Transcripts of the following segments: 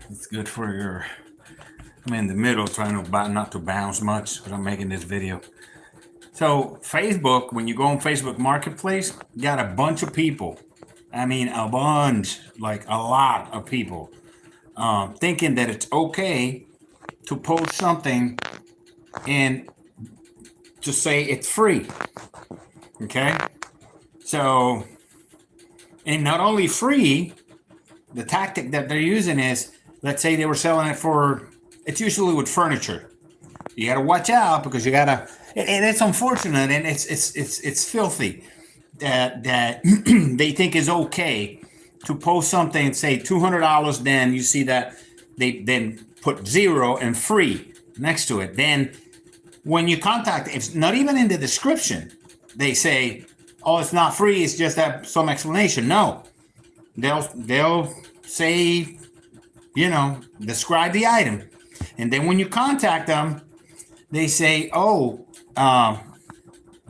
It's good for your. I'm in the middle trying to not to bounce much, but I'm making this video. So Facebook, when you go on Facebook Marketplace, you got a bunch of people. I mean, a bunch, like a lot of people, thinking that it's okay to post something and to say it's free. Okay, so and not only free, the tactic that they're using is, let's say they were selling it for. It's usually with furniture. You got to watch out because you got to. And it's unfortunate, and it's filthy that they think is okay to post something and say $200. Then you see that they then put zero and free next to it. Then when you contact, it's not even in the description. They say, "Oh, it's not free. It's just that some explanation." No, they'll say, describe the item, and then when you contact them, they say, "Oh,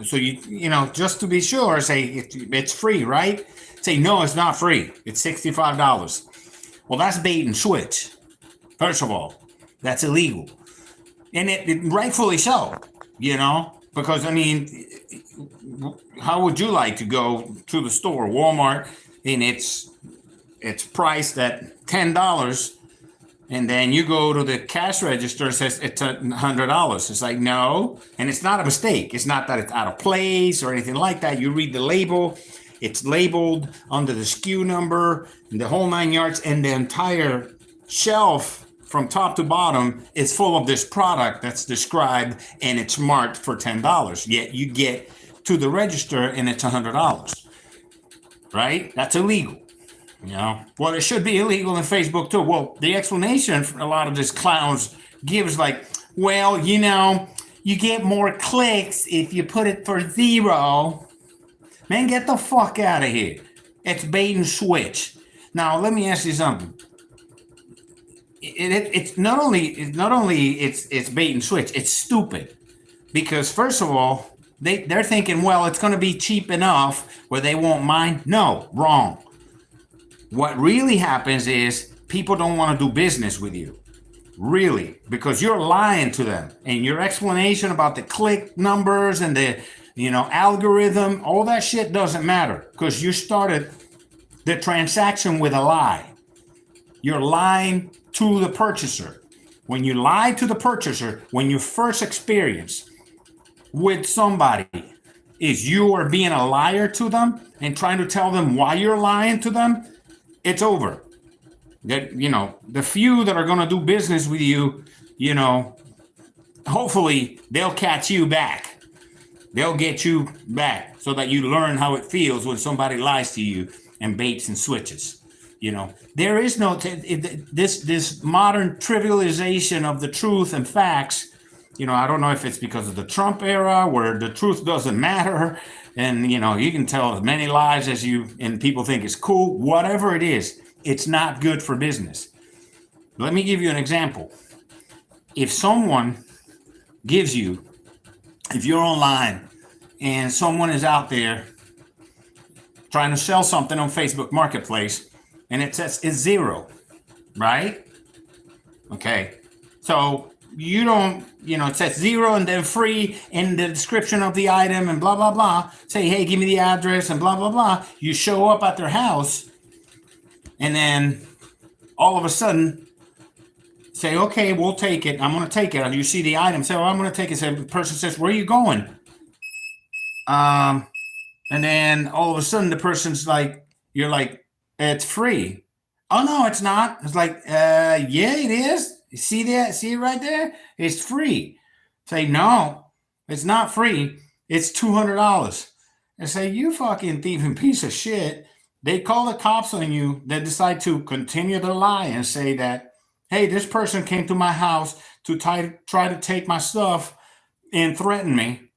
so just to be sure, say it's free, right?" Say, "No, it's not free. It's $65." Well, that's bait and switch. First of all, that's illegal, and it rightfully so. Because I mean, how would you like to go to the store, Walmart, and it's priced at $10? And then you go to the cash register, it says it's $100. It's like, no. And it's not a mistake. It's not that it's out of place or anything like that. You read the label, it's labeled under the SKU number, the whole 9 yards, and the entire shelf from top to bottom is full of this product that's described and it's marked for $10. Yet you get to the register and it's $100. Right? That's illegal. Well, it should be illegal in Facebook too. Well, the explanation for a lot of these clowns gives like, well, you get more clicks if you put it for zero. Man, get the fuck out of here. It's bait and switch. Now, let me ask you something. It's not only it's bait and switch. It's stupid because first of all, they're thinking, well, it's going to be cheap enough where they won't mind. No, wrong. What really happens is people don't want to do business with you, really, because you're lying to them. And your explanation about the click numbers and the, algorithm, all that shit doesn't matter because you started the transaction with a lie. You're lying to the purchaser. When you lie to the purchaser, when you first experience with somebody is you are being a liar to them and trying to tell them why you're lying to them, it's over. That the few that are going to do business with you, hopefully they'll catch you back. They'll get you back so that you learn how it feels when somebody lies to you and baits and switches. There is no this modern trivialization of the truth and facts. I don't know if it's because of the Trump era where the truth doesn't matter. And, you can tell as many lies as and people think it's cool. Whatever it is, it's not good for business. Let me give you an example. If someone if you're online and someone is out there trying to sell something on Facebook Marketplace and it says it's zero, right? Okay. So you don't, it says zero and then free in the description of the item and blah, blah, blah. Say, hey, give me the address and blah, blah, blah. You show up at their house and then all of a sudden say, okay, we'll take it. I'm going to take it. And you see the item. Say, well, I'm going to take it. So the person says, where are you going? And then all of a sudden the person's like, you're like, it's free. Oh, no, it's not. It's like, yeah, it is. You see that? See it right there? It's free. Say, no, it's not free. It's $200. And say, you fucking thieving piece of shit. They call the cops on you. They decide to continue their lie and say that, hey, this person came to my house to try to take my stuff and threaten me.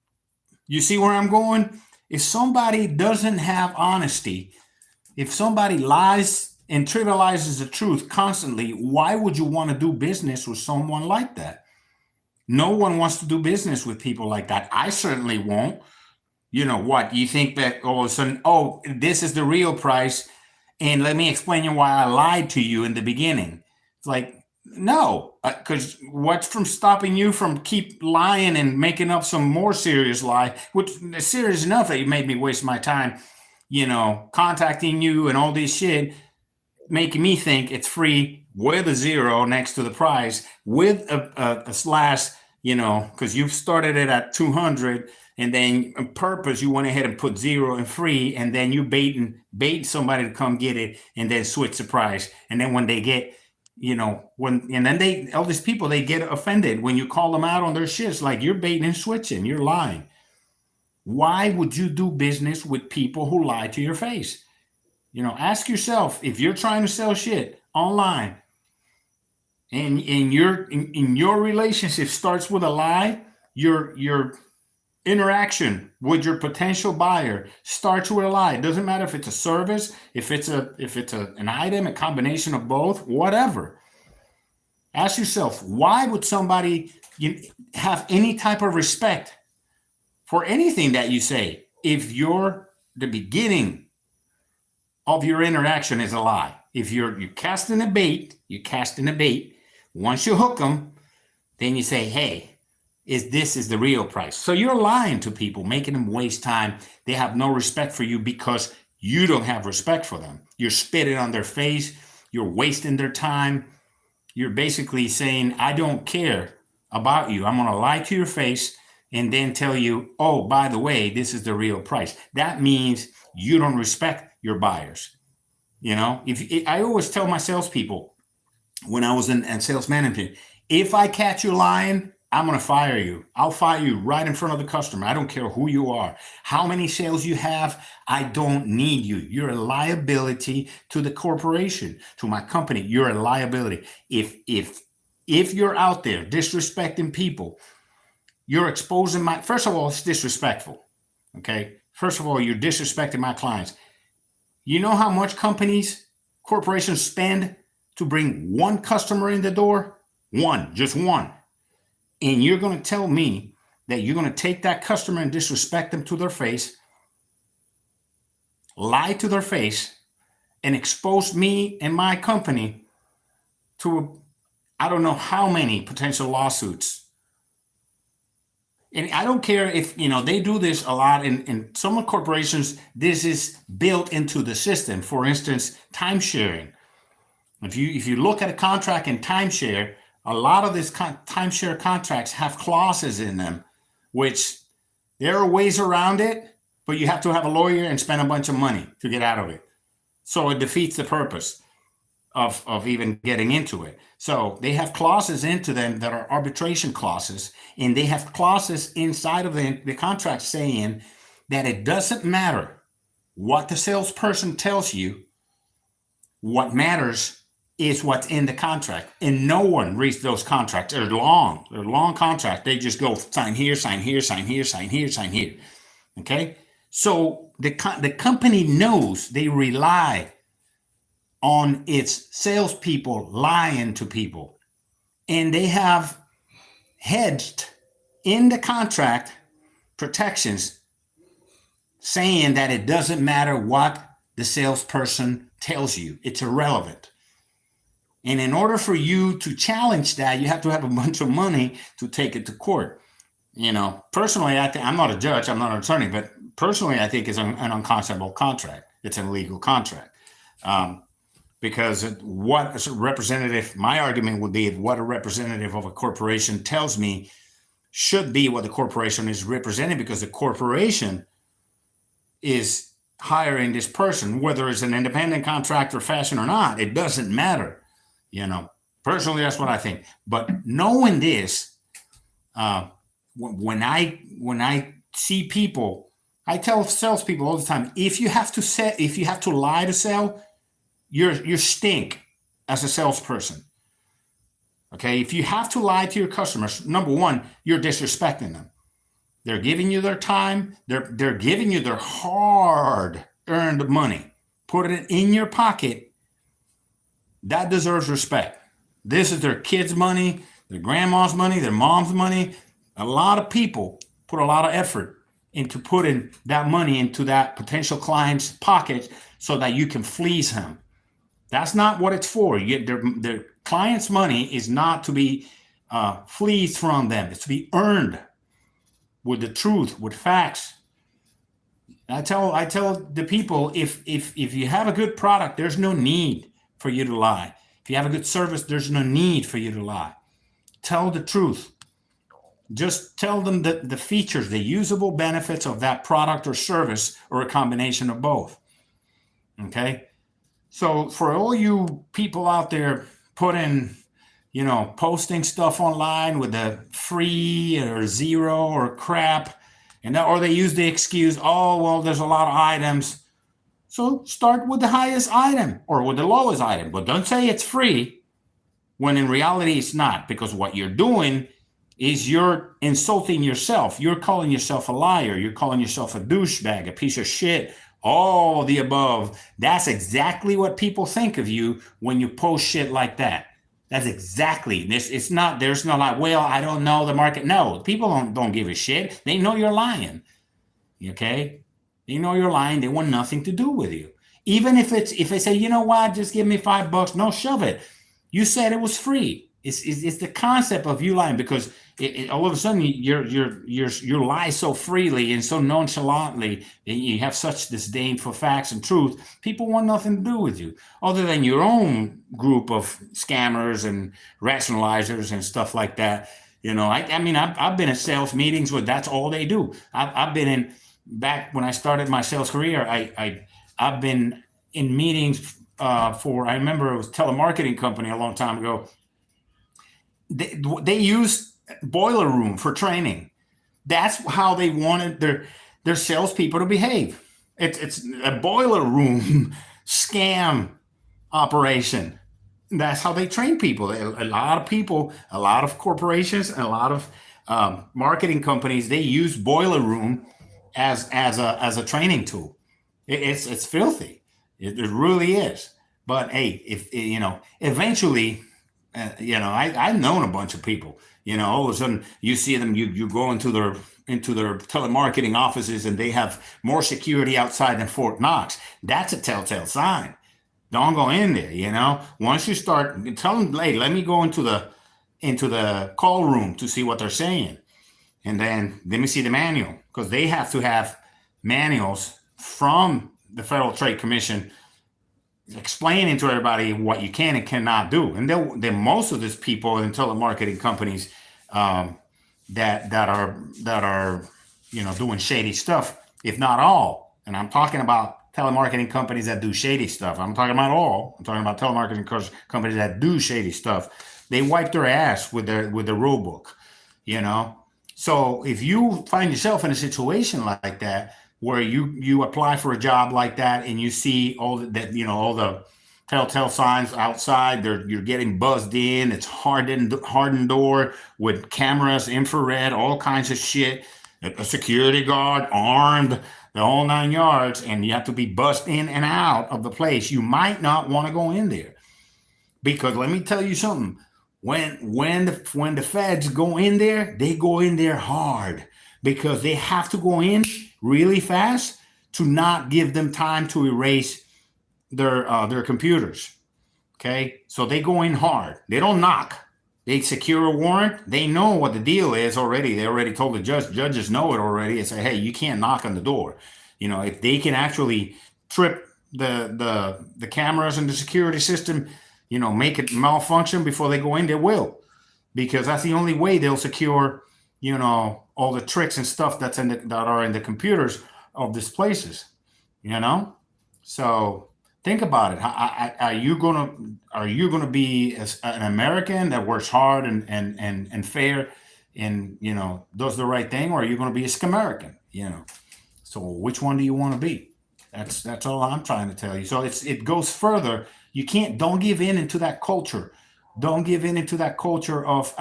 You see where I'm going? If somebody doesn't have honesty, if somebody lies and trivializes the truth constantly, why would you want to do business with someone like that? No one wants to do business with people like that. I certainly won't. What? You think that all of a sudden, this is the real price, and let me explain you why I lied to you in the beginning. It's like, no, because what's from stopping you from keep lying and making up some more serious lie, which is serious enough that you made me waste my time, contacting you and all this shit, making me think it's free with a zero next to the price with a slash, because you've started it at 200 and then on purpose you went ahead and put zero and free, and then you bait somebody to come get it and then switch the price. And then when they get, and then all these people, they get offended when you call them out on their shits, like you're baiting and switching, you're lying. Why would you do business with people who lie to your face? Ask yourself, if you're trying to sell shit online and in your relationship starts with a lie, your interaction with your potential buyer starts with a lie. It doesn't matter if it's a service, if it's an item, a combination of both, whatever. Ask yourself, why would somebody have any type of respect for anything that you say if the beginning of your interaction is a lie? If you're casting a bait, once you hook them, then you say, hey, this is the real price. So you're lying to people, making them waste time. They have no respect for you because you don't have respect for them. You're spitting on their face. You're wasting their time. You're basically saying, I don't care about you. I'm going to lie to your face and then tell you, oh, by the way, this is the real price. That means you don't respect your buyers. I always tell my salespeople when I was in sales management, if I catch you lying, I'm going to fire you. I'll fire you right in front of the customer. I don't care who you are, how many sales you have. I don't need you. You're a liability to the corporation, to my company. You're a liability. If you're out there disrespecting people, you're exposing first of all, it's disrespectful. Okay. First of all, you're disrespecting my clients. You know how much corporations spend to bring one customer in the door? Just one. And you're going to tell me that you're going to take that customer and disrespect them to their face, lie to their face, and expose me and my company to I don't know how many potential lawsuits. And I don't care if, they do this a lot in some corporations. This is built into the system. For instance, timesharing. If you look at a contract in timeshare, a lot of these timeshare contracts have clauses in them, which there are ways around it, but you have to have a lawyer and spend a bunch of money to get out of it. So it defeats the purpose of even getting into it. So they have clauses into them that are arbitration clauses, and they have clauses inside of the contract saying that it doesn't matter what the salesperson tells you. What matters is what's in the contract, and no one reads those contracts. They're long contracts. They just go sign here, sign here, sign here, sign here, sign here. Okay, so the company knows they rely on its salespeople lying to people, and they have hedged in the contract protections saying that it doesn't matter what the salesperson tells you. It's irrelevant. And in order for you to challenge that, you have to have a bunch of money to take it to court. Personally, I'm not a judge, I'm not an attorney, but personally, I think it's an unconscionable contract. It's an illegal contract. Because what a representative, my argument would be what a representative of a corporation tells me should be what the corporation is representing, because the corporation is hiring this person, whether it's an independent contractor fashion or not, it doesn't matter. Personally, that's what I think. But knowing this, when I see people, I tell salespeople all the time, if you have to lie to sell, you stink as a salesperson. Okay, if you have to lie to your customers, number one, you're disrespecting them. They're giving you their time. They're giving you their hard-earned money. Put it in your pocket. That deserves respect. This is their kids' money, their grandma's money, their mom's money. A lot of people put a lot of effort into putting that money into that potential client's pocket so that you can fleece him. That's not what it's for. Their client's money is not to be fleeced from them. It's to be earned with the truth, with facts. I tell the people, if you have a good product, there's no need for you to lie. If you have a good service, there's no need for you to lie. Tell the truth. Just tell them the features, the usable benefits of that product or service, or a combination of both. Okay? So for all you people out there putting, posting stuff online with the free or zero or crap, or they use the excuse, oh, well, there's a lot of items. So start with the highest item or with the lowest item, but don't say it's free when in reality it's not, because what you're doing is you're insulting yourself. You're calling yourself a liar. You're calling yourself a douchebag, a piece of shit, all the above. That's exactly what people think of you when you post shit like that. That's exactly this. It's not, there's no like, well, I don't know the market. No, people don't give a shit. They know you're lying. Okay? They know you're lying. They want nothing to do with you. Even if they say, you know what, just give me $5. No, shove it. You said it was free. It's the concept of you lying, because all of a sudden you lie so freely and so nonchalantly, and you have such disdain for facts and truth. People want nothing to do with you, other than your own group of scammers and rationalizers and stuff like that. I've been at sales meetings where that's all they do. I've been in, back when I started my sales career, I've been in meetings for, I remember it was a telemarketing company a long time ago. They used Boiler Room for training. That's how they wanted their salespeople to behave. It's a Boiler Room scam operation. That's how they train people. A lot of people, a lot of corporations, and a lot of marketing companies, they use Boiler Room as a training tool. It's filthy. It really is. But hey, if eventually. I've known a bunch of people, all of a sudden you see them, you go into their telemarketing offices and they have more security outside than Fort Knox. That's a telltale sign. Don't go in there, Once you start, tell them, hey, let me go into the call room to see what they're saying. And then let me see the manual, because they have to have manuals from the Federal Trade Commission explaining to everybody what you can and cannot do. And then most of these people in telemarketing companies that are doing shady stuff, if not all. And I'm talking about telemarketing companies that do shady stuff. I'm talking about all. I'm talking about telemarketing companies that do shady stuff. They wipe their ass with the rule book. So if you find yourself in a situation like that, where you apply for a job like that and you see all the telltale signs outside, you're getting buzzed in, it's hardened door with cameras, infrared, all kinds of shit, a security guard armed, the whole 9 yards, and you have to be buzzed in and out of the place. You might not want to go in there, because let me tell you something. When the feds go in there, they go in there hard, because they have to go in really fast to not give them time to erase their computers. Okay, so they go in hard. They don't knock. They secure a warrant. They know what the deal is already. They already told the judge. Judges know it already, and say, hey, you can't knock on the door. If they can actually trip the cameras and the security system, make it malfunction before they go in, they will, because that's the only way they'll secure all the tricks and stuff that are in the computers of these places, So think about it. Are you gonna be an American that works hard and fair and does the right thing, or are you gonna be a Scamerican? So which one do you want to be? That's all I'm trying to tell you. So it goes further. Don't give in into that culture. Don't give in into that culture of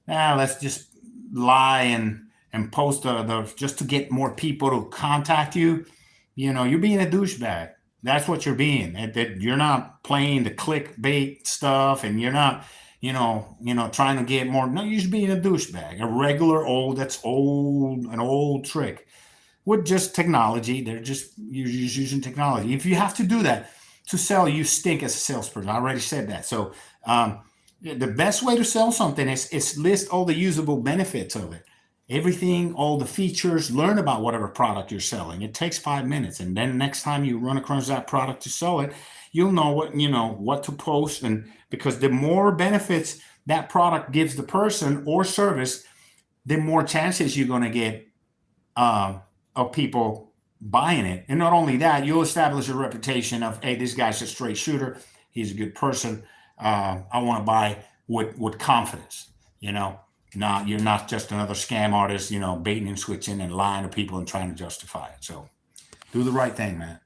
let's just lie and post just to get more people to contact you. You're being a douchebag. That's what you're being. That you're not playing the clickbait stuff, and you're not, trying to get more. No, you're just being a douchebag, a regular an old trick with just technology. You're just using technology. If you have to do that to sell, you stink as a salesperson. I already said that. So the best way to sell something is list all the usable benefits of it. Everything, all the features, learn about whatever product you're selling. It takes 5 minutes. And then next time you run across that product to sell it, you'll know what to post. And because the more benefits that product gives the person or service, the more chances you're going to get of people buying it. And not only that, you'll establish a reputation of, hey, this guy's a straight shooter. He's a good person. I want to buy with confidence, Not, you're not just another scam artist, baiting and switching and lying to people and trying to justify it. So do the right thing, man.